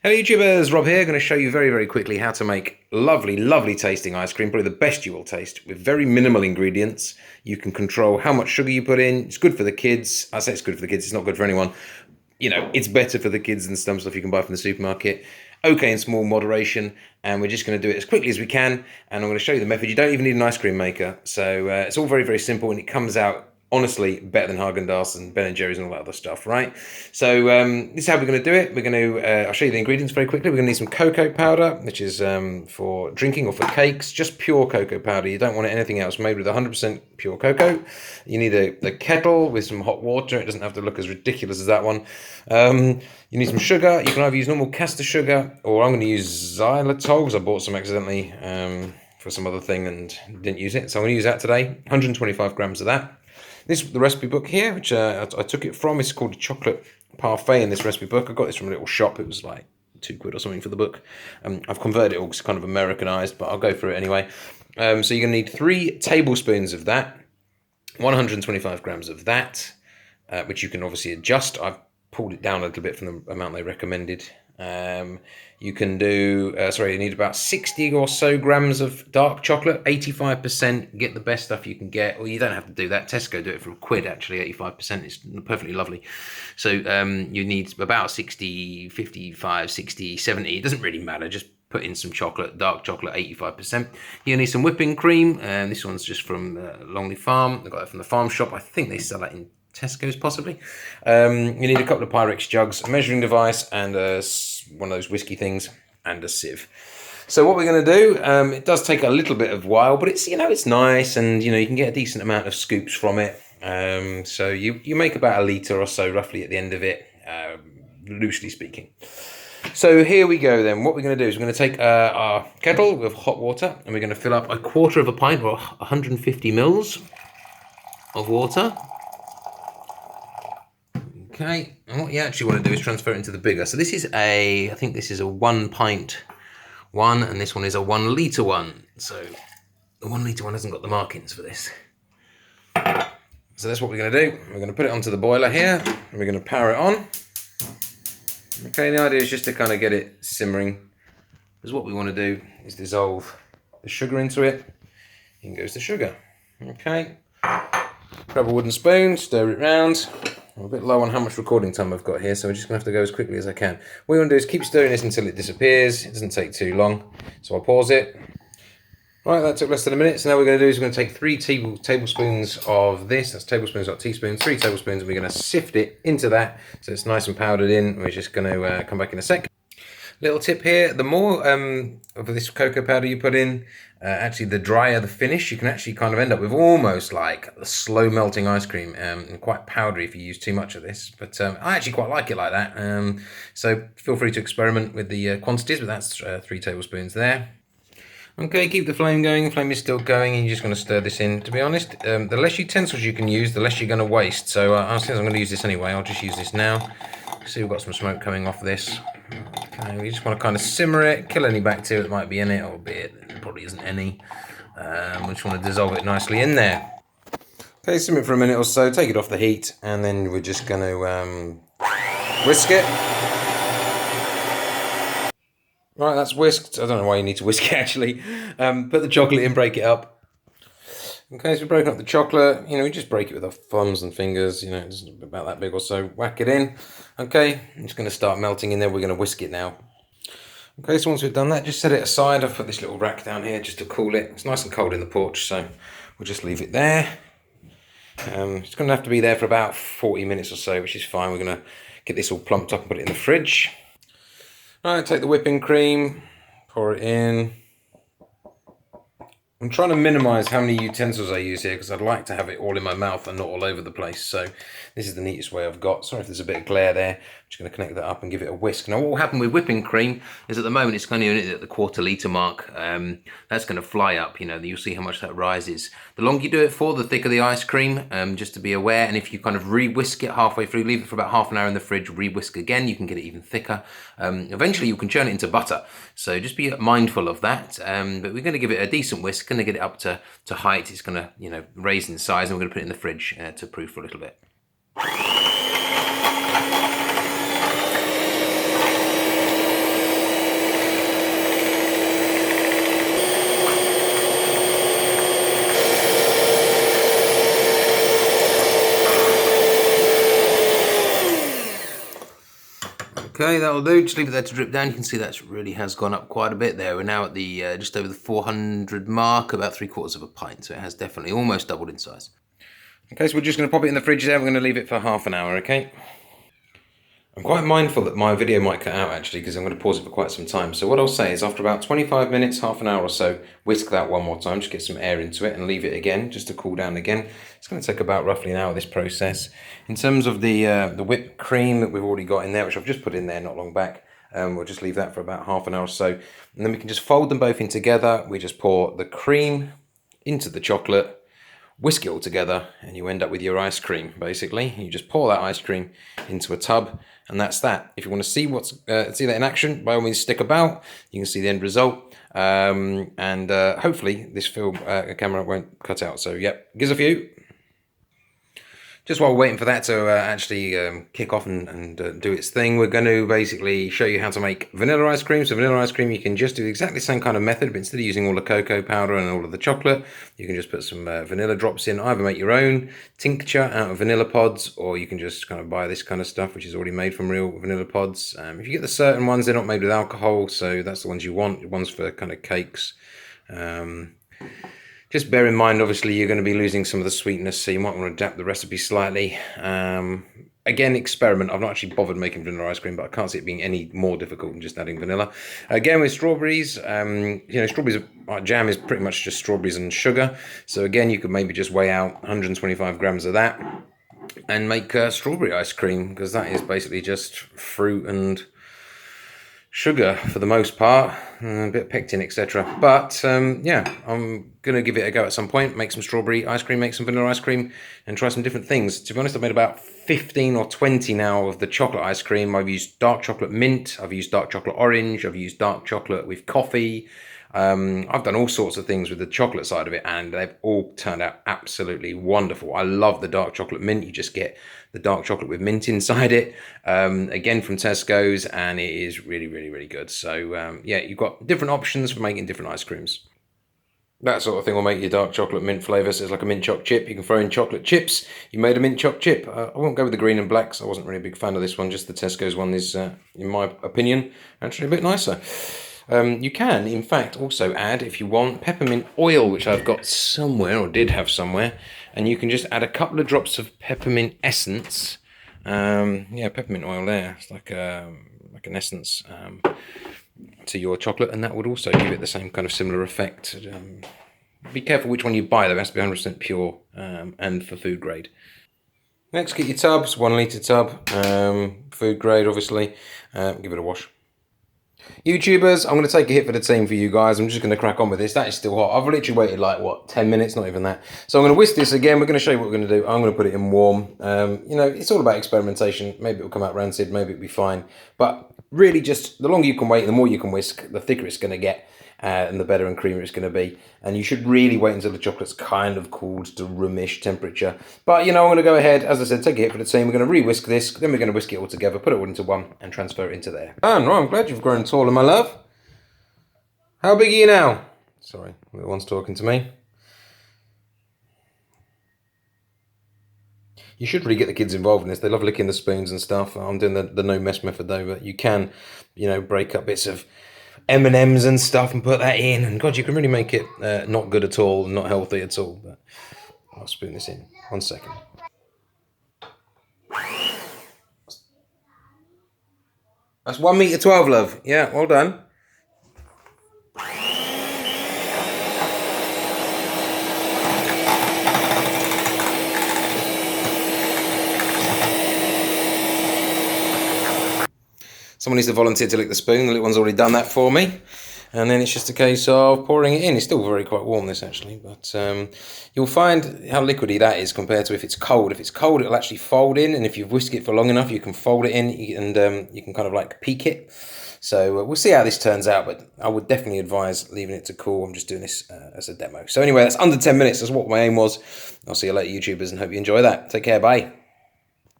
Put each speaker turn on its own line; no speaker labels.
Hello YouTubers, Rob here, going to show you very, very quickly how to make lovely, lovely tasting ice cream, probably the best you will taste, with very minimal ingredients. You can control how much sugar you put in. It's good for the kids. I say it's good for the kids, it's not good for anyone. You know, it's better for the kids than some stuff you can buy from the supermarket. Okay, in small moderation, and we're just going to do it as quickly as we can, and I'm going to show you the method. You don't even need an ice cream maker, so it's all very, very simple, and it comes out honestly better than Haagen-Dazs and Ben & Jerry's and all that other stuff, right? So this is how we're going to do it. We're going to, I'll show you the ingredients very quickly. We're going to need some cocoa powder, which is for drinking or for cakes, just pure cocoa powder. You don't want anything else, made with 100% pure cocoa. You need a kettle with some hot water. It doesn't have to look as ridiculous as that one. You need some sugar. You can either use normal caster sugar, or I'm going to use xylitol because I bought some accidentally for some other thing and didn't use it. So I'm going to use that today, 125 grams of that. This is the recipe book here, which I took it from. It's called Chocolate Parfait in this recipe book. I got this from a little shop. It was like £2 or something for the book. I've converted it all because it's kind of Americanized, but I'll go through it anyway. So you're going to need 3 tablespoons of that, 125 grams of that, which you can obviously adjust. I've pulled it down a little bit from the amount they recommended. You can do, you need about 60 or so grams of dark chocolate, 85%, get the best stuff you can get, or you don't have to do that. Tesco do it for £1 actually, 85%, it's perfectly lovely. So you need about 60, 55, 60, 70, it doesn't really matter, just put in some chocolate, dark chocolate, 85%. You need some whipping cream, and this one's just from Longley Farm. I got it from the farm shop. I think they sell that in Tesco's possibly. You need a couple of Pyrex jugs, a measuring device, and one of those whiskey things, and a sieve. So what we're going to do, it does take a little bit of while, but it's, it's nice, and you can get a decent amount of scoops from it. So you make about a litre or so roughly at the end of it, loosely speaking. So here we go then. What we're going to do is we're going to take our kettle with hot water, and we're going to fill up 1/4 of a pint, or 150 mils of water. Okay, and what you actually want to do is transfer it into the bigger. So this is I think this is a 1 pint one, and this one is a 1 litre one. So the 1 litre one hasn't got the markings for this. So that's what we're going to do. We're going to put it onto the boiler here, and we're going to power it on. Okay, the idea is just to kind of get it simmering, because what we want to do is dissolve the sugar into it. In goes the sugar. Okay, grab a wooden spoon, stir it round. I'm a bit low on how much recording time I've got here, so we're just going to have to go as quickly as I can. What you want to do is keep stirring this until it disappears. It doesn't take too long, so I'll pause it. Right, that took less than a minute. So now what we're going to do is we're going to take 3 tablespoons of this. That's tablespoons, not teaspoons. 3 tablespoons, and we're going to sift it into that so it's nice and powdered in. We're just going to come back in a sec. Little tip here, the more of this cocoa powder you put in, actually the drier the finish. You can actually kind of end up with almost like a slow melting ice cream, and quite powdery if you use too much of this. But I actually quite like it like that. So feel free to experiment with the quantities, but that's 3 tablespoons there. Okay, keep the flame going. The flame is still going, and you're just going to stir this in. To be honest, the less utensils you can use, the less you're going to waste. So since I'm going to use this anyway, I'll just use this now. See, we've got some smoke coming off this. Okay, we just want to kind of simmer it, kill any bacteria that might be in it, albeit there probably isn't any. We just want to dissolve it nicely in there. Okay, simmer it for a minute or so, take it off the heat, and then we're just going to whisk it. Right, that's whisked. I don't know why you need to whisk it actually. Put the chocolate in, break it up. Okay, so we've broken up the chocolate. We just break it with our thumbs and fingers. It's about that big or so. Whack it in. Okay, I'm just going to start melting in there. We're going to whisk it now. Okay, so once we've done that, just set it aside. I've put this little rack down here just to cool it. It's nice and cold in the porch, so we'll just leave it there. It's going to have to be there for about 40 minutes or so, which is fine. We're going to get this all plumped up and put it in the fridge. All right, take the whipping cream, pour it in. I'm trying to minimise how many utensils I use here because I'd like to have it all in my mouth and not all over the place. So this is the neatest way I've got. Sorry if there's a bit of glare there. I'm just going to connect that up and give it a whisk. Now what will happen with whipping cream is at the moment it's kind of at the 1/4 litre mark. That's going to fly up, you'll see how much that rises. The longer you do it for, the thicker the ice cream, just to be aware. And if you kind of re-whisk it halfway through, leave it for about half an hour in the fridge, re-whisk again, you can get it even thicker. Eventually you can churn it into butter. So just be mindful of that. But we're going to give it a decent whisk, going to get it up to height. It's going to, raise in size, and we're going to put it in the fridge to proof for a little bit. Okay, that'll do. Just leave it there to drip down. You can see that really has gone up quite a bit there. We're now at the just over the 400 mark, about 3/4 of a pint. So it has definitely almost doubled in size. Okay, so we're just going to pop it in the fridge there. We're going to leave it for half an hour, okay? I'm quite mindful that my video might cut out actually because I'm going to pause it for quite some time. So what I'll say is after about 25 minutes, half an hour or so, whisk that one more time, just get some air into it and leave it again, just to cool down again. It's going to take about roughly an hour, this process. In terms of the whipped cream that we've already got in there, which I've just put in there not long back, we'll just leave that for about half an hour or so. And then we can just fold them both in together. We just pour the cream into the chocolate, whisk it all together, and you end up with your ice cream, basically. You just pour that ice cream into a tub, and that's that. If you want to see see that in action, by all means stick about. You can see the end result, and hopefully this film camera won't cut out. So yep, gives a few. Just while we're waiting for that to actually kick off and do its thing, we're going to basically show you how to make vanilla ice cream. So vanilla ice cream, you can just do exactly the same kind of method, but instead of using all the cocoa powder and all of the chocolate, you can just put some vanilla drops in. Either make your own tincture out of vanilla pods, or you can just kind of buy this kind of stuff, which is already made from real vanilla pods. If you get the certain ones, they're not made with alcohol, so that's the ones you want. The ones for kind of cakes. Just bear in mind, obviously, you're going to be losing some of the sweetness, so you might want to adapt the recipe slightly. Again, experiment. I've not actually bothered making vanilla ice cream, but I can't see it being any more difficult than just adding vanilla. Again, with strawberries, strawberries jam is pretty much just strawberries and sugar. So again, you could maybe just weigh out 125 grams of that and make strawberry ice cream, because that is basically just fruit and sugar for the most part, a bit of pectin, etc. But yeah, I'm going to give it a go at some point, make some strawberry ice cream, make some vanilla ice cream, and try some different things. To be honest, I've made about 15 or 20 now of the chocolate ice cream. I've used dark chocolate mint, I've used dark chocolate orange, I've used dark chocolate with coffee. I've done all sorts of things with the chocolate side of it, and they've all turned out absolutely wonderful. I love the dark chocolate mint. You just get the dark chocolate with mint inside it, again from Tesco's, and it is really, really, really good. So yeah, you've got different options for making different ice creams. That sort of thing will make your dark chocolate mint flavour. So it's like a mint choc chip. You can throw in chocolate chips. You made a mint choc chip. I won't go with the green and blacks. I wasn't really a big fan of this one. Just the Tesco's one is, in my opinion, actually a bit nicer. You can, in fact, also add, if you want, peppermint oil, which I've got somewhere, or did have somewhere, and you can just add a couple of drops of peppermint essence. Yeah, peppermint oil there. It's like an essence to your chocolate, and that would also give it the same kind of similar effect. Be careful which one you buy, though. It has to be 100% pure and for food grade. Next, get your tubs, 1 litre tub, food grade, obviously. Give it a wash. YouTubers, I'm going to take a hit for the team for you guys. I'm just going to crack on with this. That is still hot. I've literally waited like, what, 10 minutes? Not even that. So I'm going to whisk this again. We're going to show you what we're going to do. I'm going to put it in warm. It's all about experimentation. Maybe it'll come out rancid. Maybe it'll be fine. But really just the longer you can wait, the more you can whisk, the thicker it's going to get. And the better and creamier it's going to be. And you should really wait until the chocolate's kind of cooled to room-ish temperature. But, I'm going to go ahead, as I said, take a hit for the team. We're going to re-whisk this, then we're going to whisk it all together, put it all into one, and transfer it into there. And I'm glad you've grown taller, my love. How big are you now? Sorry, the one's talking to me. You should really get the kids involved in this. They love licking the spoons and stuff. I'm doing the no mess method though, but you can, break up bits of M&Ms and stuff and put that in, and God, you can really make it not good at all, not healthy at all. But I'll spoon this in. 1 second. That's 1 metre 12, love. Yeah, well done. Someone needs to volunteer to lick the spoon. The little one's already done that for me. And then it's just a case of pouring it in. It's still very quite warm, this actually. But you'll find how liquidy that is compared to if it's cold. If it's cold, it'll actually fold in. And if you've whisked it for long enough, you can fold it in and you can kind of like peek it. So we'll see how this turns out. But I would definitely advise leaving it to cool. I'm just doing this as a demo. So anyway, that's under 10 minutes. That's what my aim was. I'll see you later, YouTubers, and hope you enjoy that. Take care. Bye.